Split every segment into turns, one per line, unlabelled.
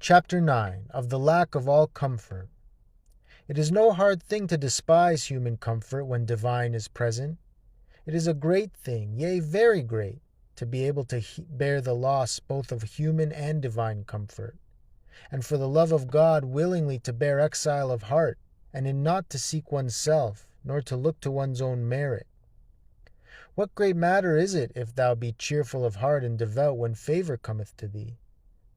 Chapter 9. Of the lack of all comfort. It is no hard thing to despise human comfort when divine is present. It is a great thing, yea, very great, to be able to bear the loss both of human and divine comfort, and for the love of God willingly to bear exile of heart, and in not to seek oneself, nor to look to one's own merit. What great matter is it if thou be cheerful of heart and devout when favor cometh to thee?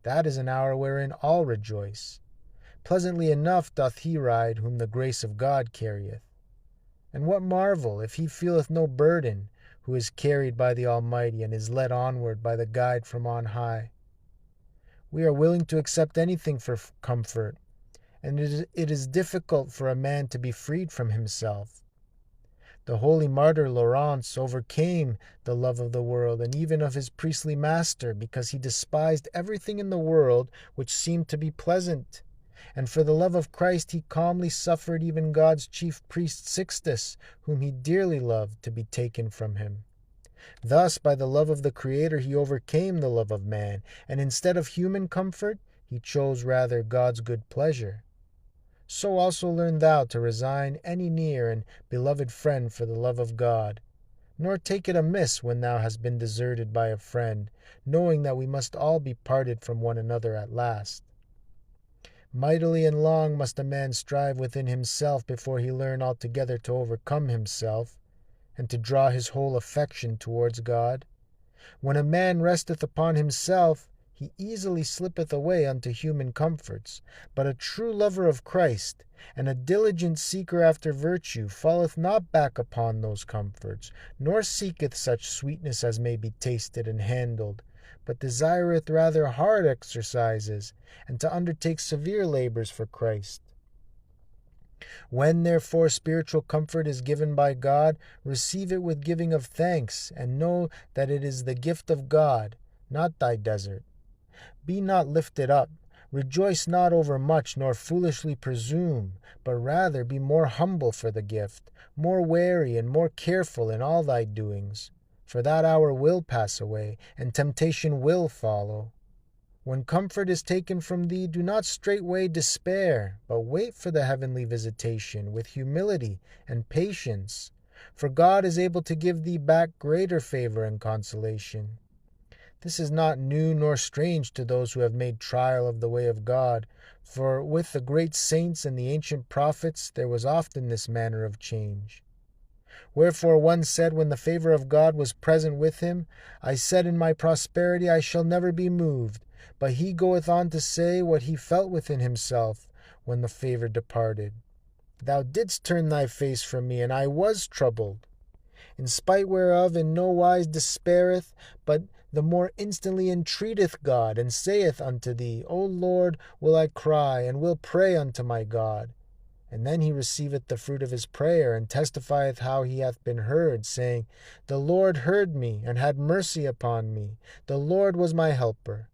That is an hour wherein all rejoice. Pleasantly enough doth he ride whom the grace of God carrieth. And what marvel if he feeleth no burden, who is carried by the Almighty and is led onward by the guide from on high? We are willing to accept anything for comfort, and it is difficult for a man to be freed from himself. The holy martyr Laurence overcame the love of the world and even of his priestly master, because he despised everything in the world which seemed to be pleasant. And for the love of Christ he calmly suffered even God's chief priest Sixtus, whom he dearly loved, to be taken from him. Thus, by the love of the Creator he overcame the love of man, and instead of human comfort, he chose rather God's good pleasure. So also learn thou to resign any near and beloved friend for the love of God, nor take it amiss when thou hast been deserted by a friend, knowing that we must all be parted from one another at last. Mightily and long must a man strive within himself before he learn altogether to overcome himself, and to draw his whole affection towards God. When a man resteth upon himself, he easily slippeth away unto human comforts, but a true lover of Christ, and a diligent seeker after virtue, falleth not back upon those comforts, nor seeketh such sweetness as may be tasted and handled, but desireth rather hard exercises, and to undertake severe labors for Christ. When therefore spiritual comfort is given by God, receive it with giving of thanks, and know that it is the gift of God, not thy desert. Be not lifted up, rejoice not over much, nor foolishly presume, but rather be more humble for the gift, more wary and more careful in all thy doings. For that hour will pass away, and temptation will follow. When comfort is taken from thee, do not straightway despair, but wait for the heavenly visitation with humility and patience, for God is able to give thee back greater favor and consolation. This is not new nor strange to those who have made trial of the way of God, for with the great saints and the ancient prophets there was often this manner of change. Wherefore one said when the favor of God was present with him, I said in my prosperity I shall never be moved. But he goeth on to say what he felt within himself when the favor departed. Thou didst turn thy face from me, and I was troubled. In spite whereof in no wise despaireth, but the more instantly entreateth God, and saith unto thee, O Lord, will I cry, and will pray unto my God. And then he receiveth the fruit of his prayer, and testifieth how he hath been heard, saying, The Lord heard me, and had mercy upon me. The Lord was my helper.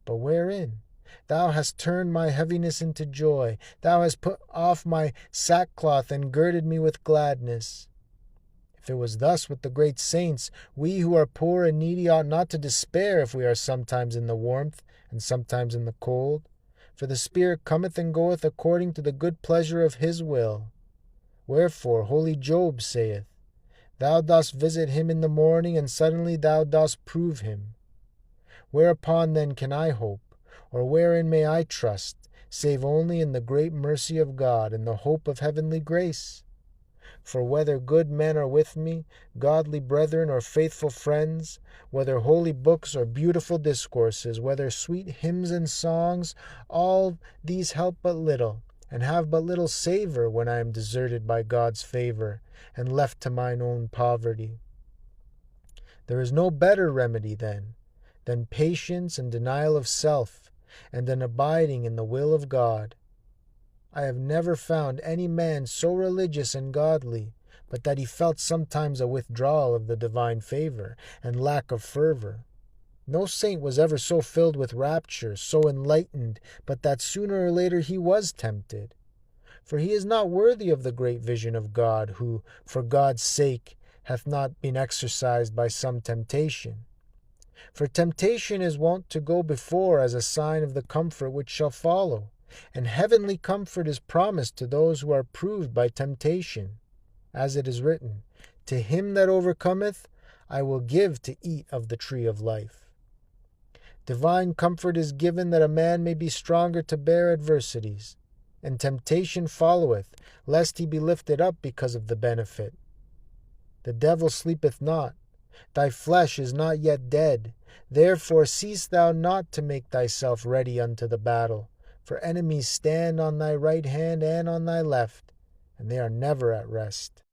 But wherein? Thou hast turned my heaviness into joy. Thou hast put off my sackcloth and girded me with gladness. If it was thus with the great saints, we who are poor and needy ought not to despair if we are sometimes in the warmth and sometimes in the cold. For the Spirit cometh and goeth according to the good pleasure of his will. Wherefore holy Job saith, Thou dost visit him in the morning, and suddenly thou dost prove him. Whereupon then can I hope, or wherein may I trust, save only in the great mercy of God and the hope of heavenly grace? For whether good men are with me, godly brethren or faithful friends, whether holy books or beautiful discourses, whether sweet hymns and songs, all these help but little, and have but little savor when I am deserted by God's favor, and left to mine own poverty. There is no better remedy, then, than patience and denial of self, and an abiding in the will of God. I have never found any man so religious and godly, but that he felt sometimes a withdrawal of the divine favor, and lack of fervor. No saint was ever so filled with rapture, so enlightened, but that sooner or later he was tempted. For he is not worthy of the great vision of God, who, for God's sake, hath not been exercised by some temptation. For temptation is wont to go before as a sign of the comfort which shall follow, and heavenly comfort is promised to those who are proved by temptation. As it is written, To him that overcometh, I will give to eat of the tree of life. Divine comfort is given that a man may be stronger to bear adversities, and temptation followeth, lest he be lifted up because of the benefit. The devil sleepeth not, thy flesh is not yet dead. Therefore cease thou not to make thyself ready unto the battle, for enemies stand on thy right hand and on thy left, and they are never at rest.